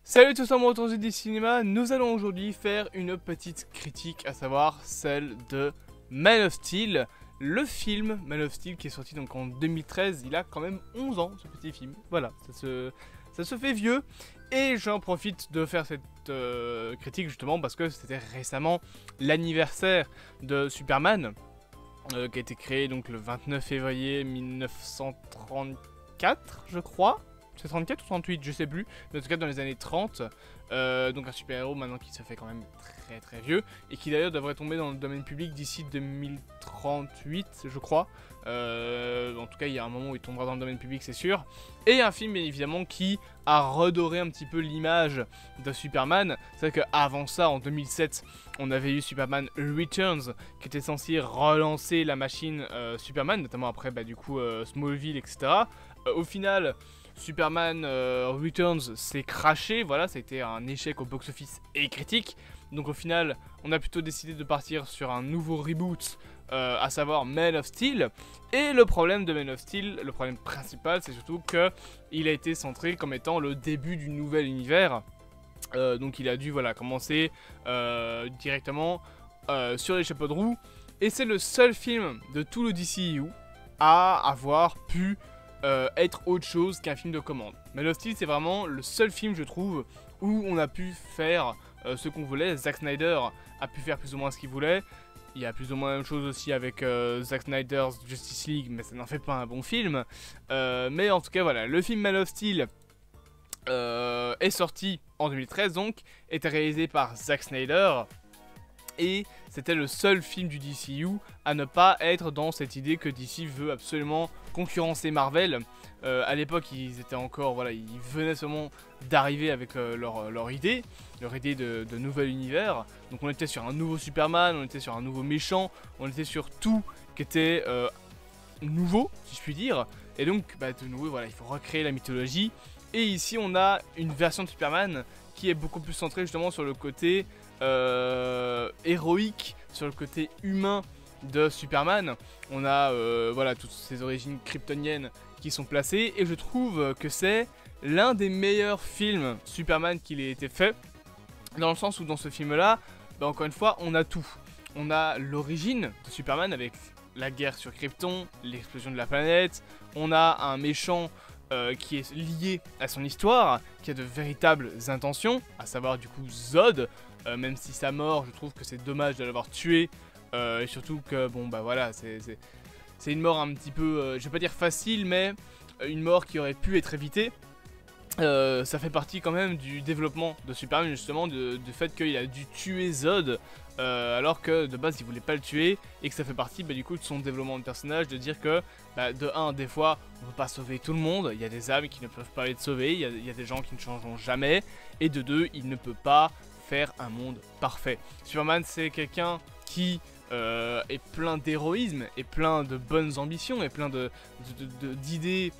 Salut tous, amoureux du cinéma, nous allons aujourd'hui faire une petite critique, à savoir celle de Man of Steel. Le film Man of Steel qui est sorti donc en 2013, il a quand même 11 ans ce petit film, voilà, ça se fait vieux. Et j'en profite de faire cette critique justement parce que c'était récemment l'anniversaire de Superman, qui a été créé donc le 29 février 1934 je crois. C'est 34 ou 38, je sais plus, mais en tout cas dans les années 30, donc un super-héros maintenant qui se fait quand même très vieux, et qui d'ailleurs devrait tomber dans le domaine public d'ici 2038, je crois. En tout cas, il y a un moment où il tombera dans le domaine public, c'est sûr. Et un film, bien évidemment, qui a redoré un petit peu l'image de Superman. C'est vrai qu'avant ça, en 2007, on avait eu Superman Returns, qui était censé relancer la machine Superman, notamment après, du coup, Smallville, etc. Au final, Superman Returns s'est craché, voilà, ça a été un échec au box-office et critique. Donc au final, on a plutôt décidé de partir sur un nouveau reboot, à savoir Man of Steel. Et le problème de Man of Steel, le problème principal, c'est surtout qu'il a été centré comme étant le début du nouvel univers. Donc il a dû commencer directement sur les chapeaux de roue. Et c'est le seul film de tout le DCU à avoir pu être autre chose qu'un film de commande. Man of Steel, c'est vraiment le seul film, je trouve, où on a pu faire ce qu'on voulait. Zack Snyder a pu faire plus ou moins ce qu'il voulait. Il y a plus ou moins la même chose aussi avec Zack Snyder's Justice League, mais ça n'en fait pas un bon film. Mais en tout cas, voilà, le film Man of Steel est sorti en 2013, donc, était réalisé par Zack Snyder. Et c'était le seul film du DCU à ne pas être dans cette idée que DC veut absolument concurrencer Marvel. À l'époque, ils étaient encore, voilà, ils venaient seulement d'arriver avec leur idée de nouvel univers. Donc on était sur un nouveau Superman, on était sur un nouveau méchant, on était sur tout qui était nouveau, si je puis dire. Et donc, de nouveau, voilà, il faut recréer la mythologie. Et ici, on a une version de Superman qui est beaucoup plus centrée justement sur le côté héroïque, sur le côté humain de Superman. On a toutes ces origines kryptoniennes qui sont placées, et je trouve que c'est l'un des meilleurs films Superman qu'il ait été fait, dans le sens où dans ce film là, encore une fois, on a tout. On a l'origine de Superman avec la guerre sur Krypton, l'explosion de la planète, on a un méchant qui est lié à son histoire, qui a de véritables intentions, à savoir du coup Zod. Même si sa mort, je trouve que c'est dommage de l'avoir tué, et surtout que c'est une mort un petit peu, je vais pas dire facile, mais une mort qui aurait pu être évitée. Ça fait partie quand même du développement de Superman, justement, du fait qu'il a dû tuer Zod, alors que de base il voulait pas le tuer, et que ça fait partie du coup de son développement de personnage, de dire que de 1, des fois on peut pas sauver tout le monde, il y a des âmes qui ne peuvent pas être sauvées, il y a des gens qui ne changeront jamais, et de 2, il ne peut pas faire un monde parfait. Superman, c'est quelqu'un qui est plein d'héroïsme, et plein de bonnes ambitions, et plein d'idées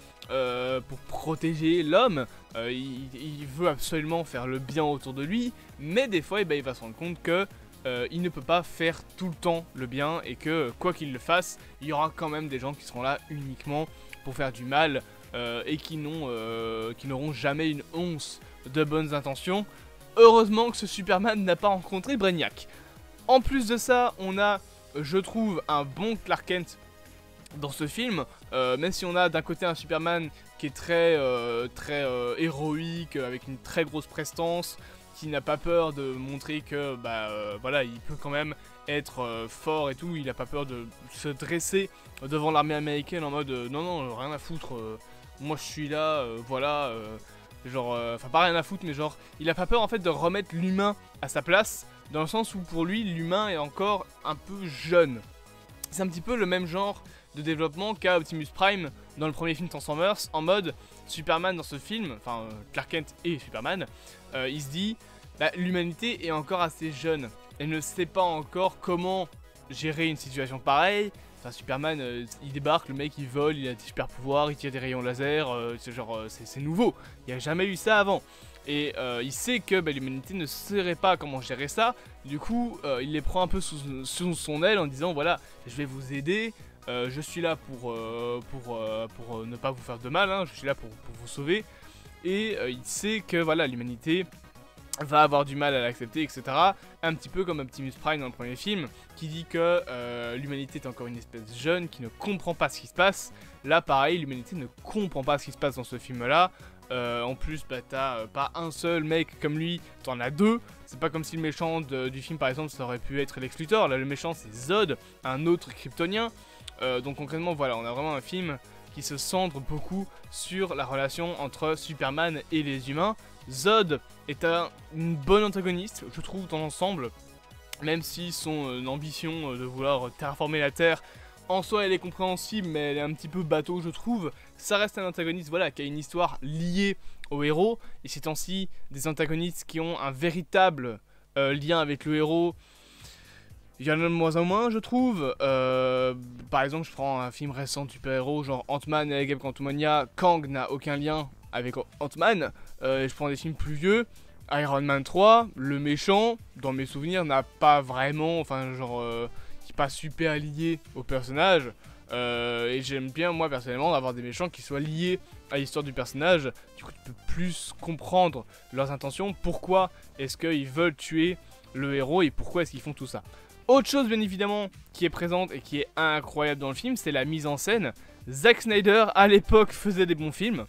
pour protéger l'homme. Il veut absolument faire le bien autour de lui, mais des fois il va se rendre compte que il ne peut pas faire tout le temps le bien, et que quoi qu'il le fasse, il y aura quand même des gens qui seront là uniquement pour faire du mal, et qui n'auront jamais une once de bonnes intentions. Heureusement que ce Superman n'a pas rencontré Brainiac. En plus de ça, on a, je trouve, un bon Clark Kent dans ce film, même si on a d'un côté un Superman qui est très héroïque, avec une très grosse prestance, qui n'a pas peur de montrer que il peut quand même être fort et tout, il n'a pas peur de se dresser devant l'armée américaine en mode non, rien à foutre, moi je suis là, pas rien à foutre, mais genre, il a pas peur en fait de remettre l'humain à sa place, dans le sens où pour lui, l'humain est encore un peu jeune. C'est un petit peu le même genre de développement qu'a Optimus Prime dans le premier film Transformers, en mode Superman dans ce film, Clark Kent et Superman, il se dit, l'humanité est encore assez jeune, elle ne sait pas encore comment gérer une situation pareille. Superman, il débarque, le mec il vole, il a des super pouvoirs, il tire des rayons laser, c'est nouveau, il n'y a jamais eu ça avant. Et il sait que l'humanité ne saurait pas comment gérer ça, du coup il les prend un peu sous son aile en disant voilà, je vais vous aider, je suis là pour ne pas vous faire de mal, hein, je suis là pour vous sauver. et il sait que voilà, l'humanité va avoir du mal à l'accepter, etc. Un petit peu comme Optimus Prime dans le premier film, qui dit que l'humanité est encore une espèce jeune, qui ne comprend pas ce qui se passe. Là, pareil, l'humanité ne comprend pas ce qui se passe dans ce film-là. En plus, bah, t'as pas un seul mec comme lui, t'en as deux. C'est pas comme si le méchant du film, par exemple, ça aurait pu être Lex Luthor. Là, le méchant, c'est Zod, un autre kryptonien. Donc concrètement, voilà, on a vraiment un film qui se centre beaucoup sur la relation entre Superman et les humains. Zod est un bon antagoniste, je trouve, dans l'ensemble, même si son ambition de vouloir terraformer la Terre, en soi, elle est compréhensible, mais elle est un petit peu bateau, je trouve. Ça reste un antagoniste, voilà, qui a une histoire liée au héros, et ces temps-ci, des antagonistes qui ont un véritable lien avec le héros, il y en a de moins en moins, je trouve. Par exemple, je prends un film récent de super-héros, genre Ant-Man et la Guêpe Quantumania. Kang n'a aucun lien avec Ant-Man. Je prends des films plus vieux. Iron Man 3, le méchant, dans mes souvenirs, n'a pas vraiment, enfin, genre, qui n'est pas super lié au personnage. Et j'aime bien, moi, personnellement, d'avoir des méchants qui soient liés à l'histoire du personnage. Du coup, tu peux plus comprendre leurs intentions. Pourquoi est-ce qu'ils veulent tuer le héros et pourquoi est-ce qu'ils font tout ça. Autre chose, bien évidemment, qui est présente et qui est incroyable dans le film, c'est la mise en scène. Zack Snyder, à l'époque, faisait des bons films.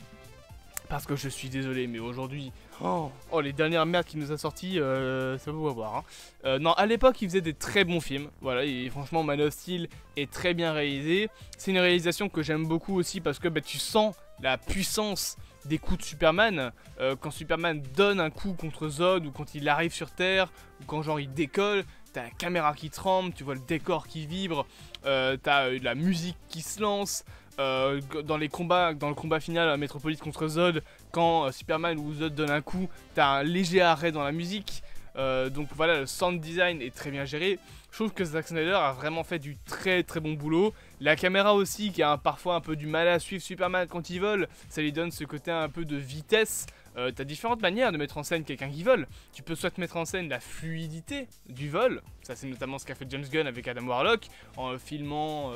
Parce que je suis désolé, mais aujourd'hui... Oh, les dernières merdes qu'il nous a sorties, ça vaut à voir. Hein. Non, à l'époque, il faisait des très bons films. Voilà, et franchement, Man of Steel est très bien réalisé. C'est une réalisation que j'aime beaucoup aussi parce que bah, tu sens la puissance des coups de Superman. Quand Superman donne un coup contre Zod, ou quand il arrive sur Terre, ou quand genre il décolle, t'as la caméra qui tremble, tu vois le décor qui vibre, t'as la musique qui se lance. Dans le combat final à Metropolis contre Zod, quand Superman ou Zod donne un coup, t'as un léger arrêt dans la musique. Donc voilà, le sound design est très bien géré. Je trouve que Zack Snyder a vraiment fait du très très bon boulot. La caméra aussi, qui a parfois un peu du mal à suivre Superman quand il vole, ça lui donne ce côté un peu de vitesse. T'as différentes manières de mettre en scène quelqu'un qui vole. Tu peux soit mettre en scène la fluidité du vol, ça c'est notamment ce qu'a fait James Gunn avec Adam Warlock, en filmant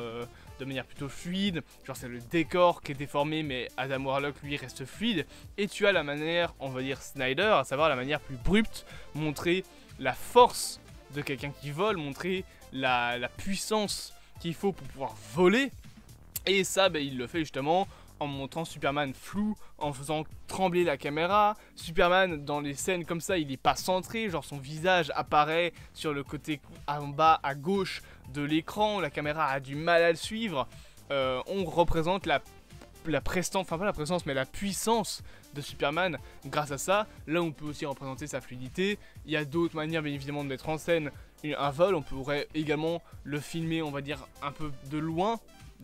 de manière plutôt fluide, genre c'est le décor qui est déformé mais Adam Warlock lui reste fluide. Et tu as la manière, on va dire Snyder, à savoir la manière plus brute, montrer la force de quelqu'un qui vole, montrer la puissance qu'il faut pour pouvoir voler. Et ça, bah, il le fait justement en montrant Superman flou, en faisant trembler la caméra. Superman, dans les scènes comme ça, il n'est pas centré, genre son visage apparaît sur le côté en bas à gauche de l'écran, la caméra a du mal à le suivre. On représente la prestance, enfin pas la présence, mais la puissance de Superman grâce à ça. Là, on peut aussi représenter sa fluidité. Il y a d'autres manières, bien évidemment, de mettre en scène un vol. On pourrait également le filmer, on va dire, un peu de loin.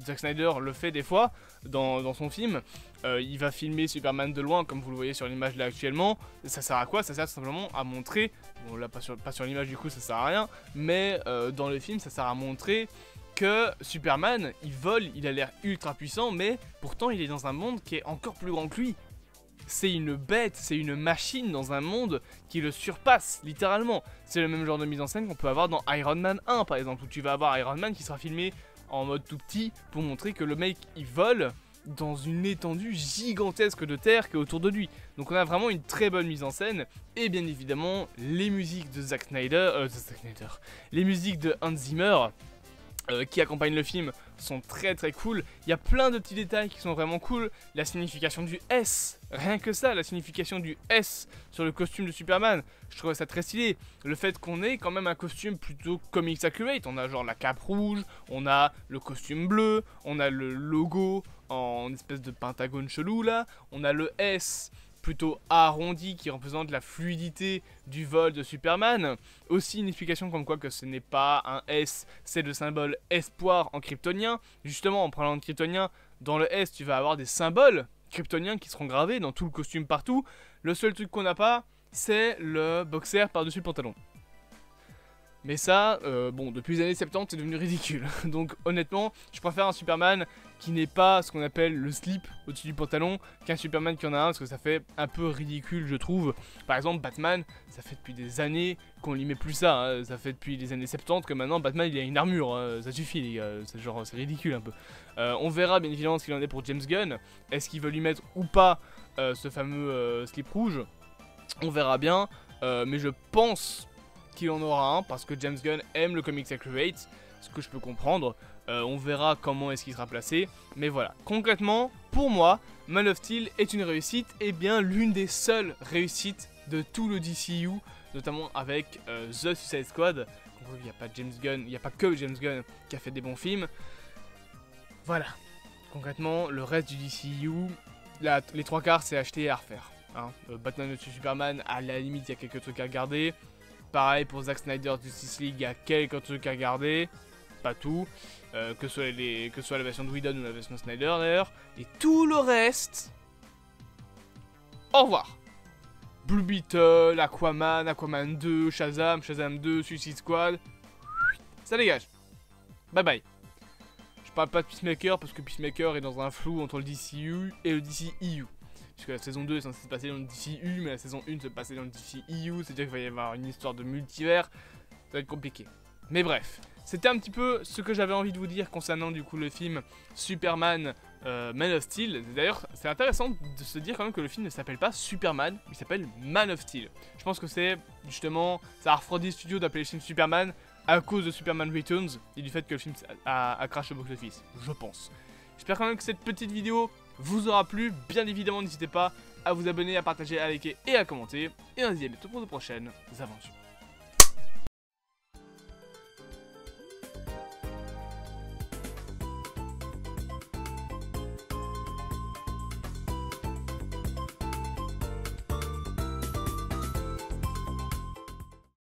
Zack Snyder le fait des fois dans son film. Il va filmer Superman de loin, comme vous le voyez sur l'image là actuellement. Ça sert à quoi? Ça sert simplement à montrer, bon là pas sur l'image du coup ça sert à rien, mais dans le film ça sert à montrer que Superman, il vole, il a l'air ultra puissant, mais pourtant il est dans un monde qui est encore plus grand que lui. C'est une bête, c'est une machine dans un monde qui le surpasse, littéralement. C'est le même genre de mise en scène qu'on peut avoir dans Iron Man 1 par exemple, où tu vas avoir Iron Man qui sera filmé en mode tout petit pour montrer que le mec il vole dans une étendue gigantesque de terre qui est autour de lui. Donc on a vraiment une très bonne mise en scène. Et bien évidemment les musiques de Zack Snyder, les musiques de Hans Zimmer qui accompagnent le film sont très très cool. Il y a plein de petits détails qui sont vraiment cool. La signification du S, rien que ça, la signification du S sur le costume de Superman, je trouve ça très stylé. Le fait qu'on ait quand même un costume plutôt comics accurate, on a genre la cape rouge, on a le costume bleu, on a le logo en espèce de pentagone chelou là, on a le S plutôt arrondi qui représente la fluidité du vol de Superman. Aussi une explication comme quoi que ce n'est pas un S, c'est le symbole espoir en kryptonien. Justement en parlant de kryptonien, dans le S tu vas avoir des symboles kryptoniens qui seront gravés dans tout le costume partout. Le seul truc qu'on n'a pas, c'est le boxer par-dessus le pantalon. Mais ça, bon, depuis les années 70, c'est devenu ridicule. Donc honnêtement, je préfère un Superman qui n'est pas ce qu'on appelle le slip au-dessus du pantalon, qu'un Superman qui en a un, parce que ça fait un peu ridicule, je trouve. Par exemple, Batman, ça fait depuis des années qu'on lui met plus ça. Hein. Ça fait depuis les années 70 que maintenant Batman il a une armure. Hein. Ça suffit, les gars. C'est ridicule un peu. On verra bien évidemment ce qu'il en est pour James Gunn. Est-ce qu'il veut lui mettre ou pas ce fameux slip rouge? On verra bien. Mais je pense qu'il en aura un parce que James Gunn aime le comics accurate, ce que je peux comprendre. On verra comment est-ce qu'il sera placé, mais voilà. Concrètement, pour moi, Man of Steel est une réussite, et bien l'une des seules réussites de tout le DCU, notamment avec The Suicide Squad. Il n'y a pas James Gunn, il n'y a pas que James Gunn qui a fait des bons films. Voilà. Concrètement, le reste du DCU, les trois quarts, c'est acheter et à refaire. Hein. Batman vs Superman, à la limite, il y a quelques trucs à regarder. Pareil pour Zack Snyder Justice League, il y a quelques trucs à garder, pas tout, que ce soit la version de Whedon ou la version de Snyder d'ailleurs, et tout le reste, au revoir. Blue Beetle, Aquaman, Aquaman 2, Shazam, Shazam 2, Suicide Squad, ça dégage, bye bye. Je parle pas de Peacemaker parce que Peacemaker est dans un flou entre le DCU et le DCEU. Puisque la saison 2 est censée se passer dans le DCU, mais la saison 1 se passer dans le DCEU, c'est-à-dire qu'il va y avoir une histoire de multivers, ça va être compliqué. Mais bref, c'était un petit peu ce que j'avais envie de vous dire concernant du coup le film Superman Man of Steel. D'ailleurs, c'est intéressant de se dire quand même que le film ne s'appelle pas Superman, il s'appelle Man of Steel. Je pense que c'est justement, ça a refroidi le studio d'appeler le film Superman à cause de Superman Returns et du fait que le film a crash au box-office, je pense. J'espère quand même que cette petite vidéo vous aura plu. Bien évidemment, n'hésitez pas à vous abonner, à partager, à liker et à commenter. Et on se dit à bientôt pour de prochaines aventures.